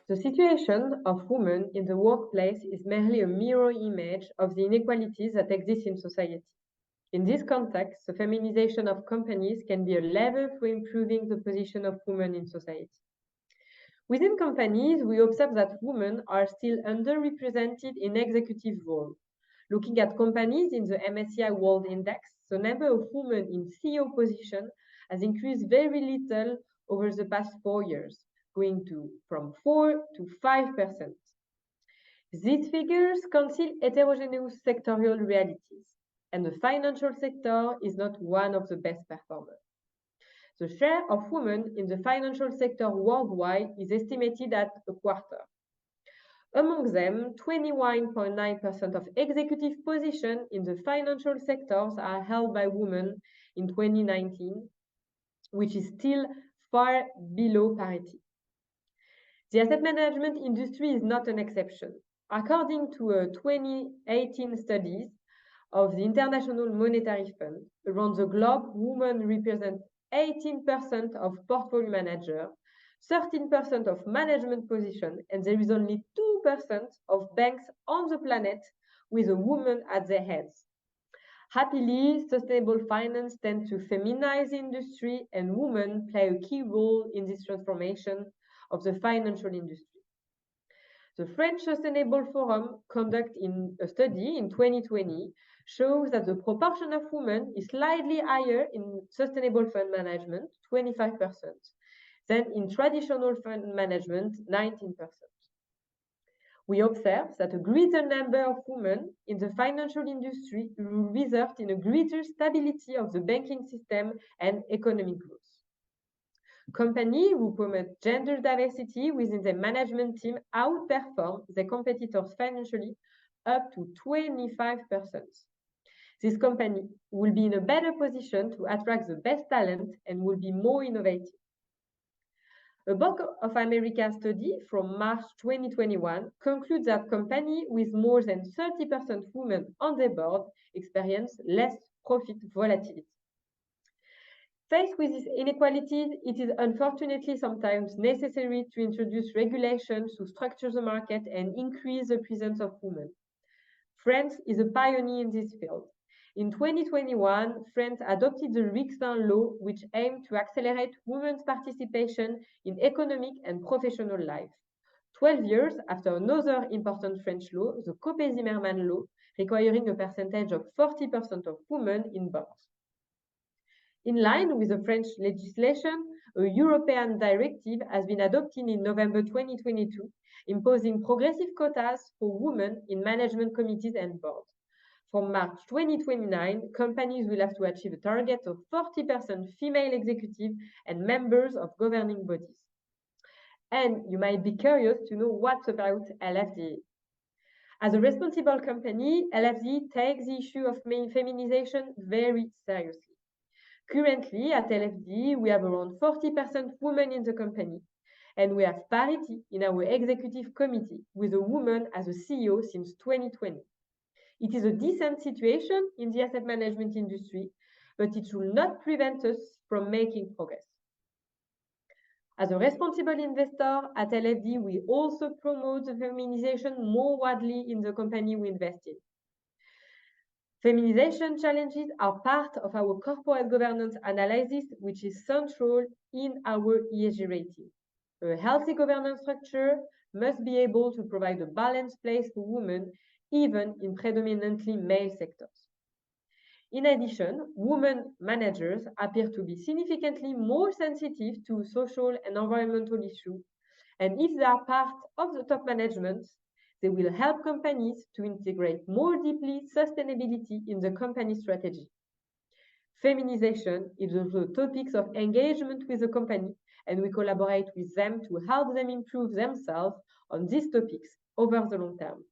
The situation of women in the workplace is merely a mirror image of the inequalities that exist in society. In this context, the feminization of companies can be a lever for improving the position of women in society. Within companies, we observe that women are still underrepresented in executive roles. Looking at companies in the MSCI World Index, the number of women in CEO position has increased very little over the past 4 years, going from 4 to 5%. These figures conceal heterogeneous sectorial realities, and the financial sector is not one of the best performers. The share of women in the financial sector worldwide is estimated at a quarter. Among them, 21.9% of executive positions in the financial sectors are held by women in 2019, which is still far below parity. The asset management industry is not an exception. According to a 2018 study of the International Monetary Fund, around the globe, women represent 18% of portfolio managers, 13% of management positions, and there is only 2% of banks on the planet with a woman at their heads. Happily, sustainable finance tends to feminize the industry, and women play a key role in this transformation of the financial industry. The French Sustainable Forum conducted a study in 2020 shows that the proportion of women is slightly higher in sustainable fund management, 25%, than in traditional fund management, 19%. We observe that a greater number of women in the financial industry will result in a greater stability of the banking system and economic growth. Companies who promote gender diversity within their management team outperform their competitors financially up to 25%. This company will be in a better position to attract the best talent and will be more innovative. A Bank of America study from March 2021 concludes that companies with more than 30% women on their board experience less profit volatility. Faced with these inequalities, it is unfortunately sometimes necessary to introduce regulations to structure the market and increase the presence of women. France is a pioneer in this field. In 2021, France adopted the Rixin law, which aimed to accelerate women's participation in economic and professional life. 12 years after another important French law, the Copé-Zimmermann law, requiring a percentage of 40% of women in boards. In line with the French legislation, a European directive has been adopted in November 2022, imposing progressive quotas for women in management committees and boards. From March 2029, companies will have to achieve a target of 40% female executives and members of governing bodies. And you might be curious to know what's about LFD. As a responsible company, LFD takes the issue of feminization very seriously. Currently, at LFD, we have around 40% women in the company, and we have parity in our executive committee, with a woman as a CEO since 2020. It is a decent situation in the asset management industry, but it should not prevent us from making progress. As a responsible investor at LFD, we also promote the feminization more widely in the company we invest in. Feminization challenges are part of our corporate governance analysis, which is central in our ESG rating. A healthy governance structure must be able to provide a balanced place for women, even in predominantly male sectors. In addition, women managers appear to be significantly more sensitive to social and environmental issues, and if they are part of the top management, they will help companies to integrate more deeply sustainability in the company strategy. Feminization is also a topic of engagement with the company, and we collaborate with them to help them improve themselves on these topics over the long term.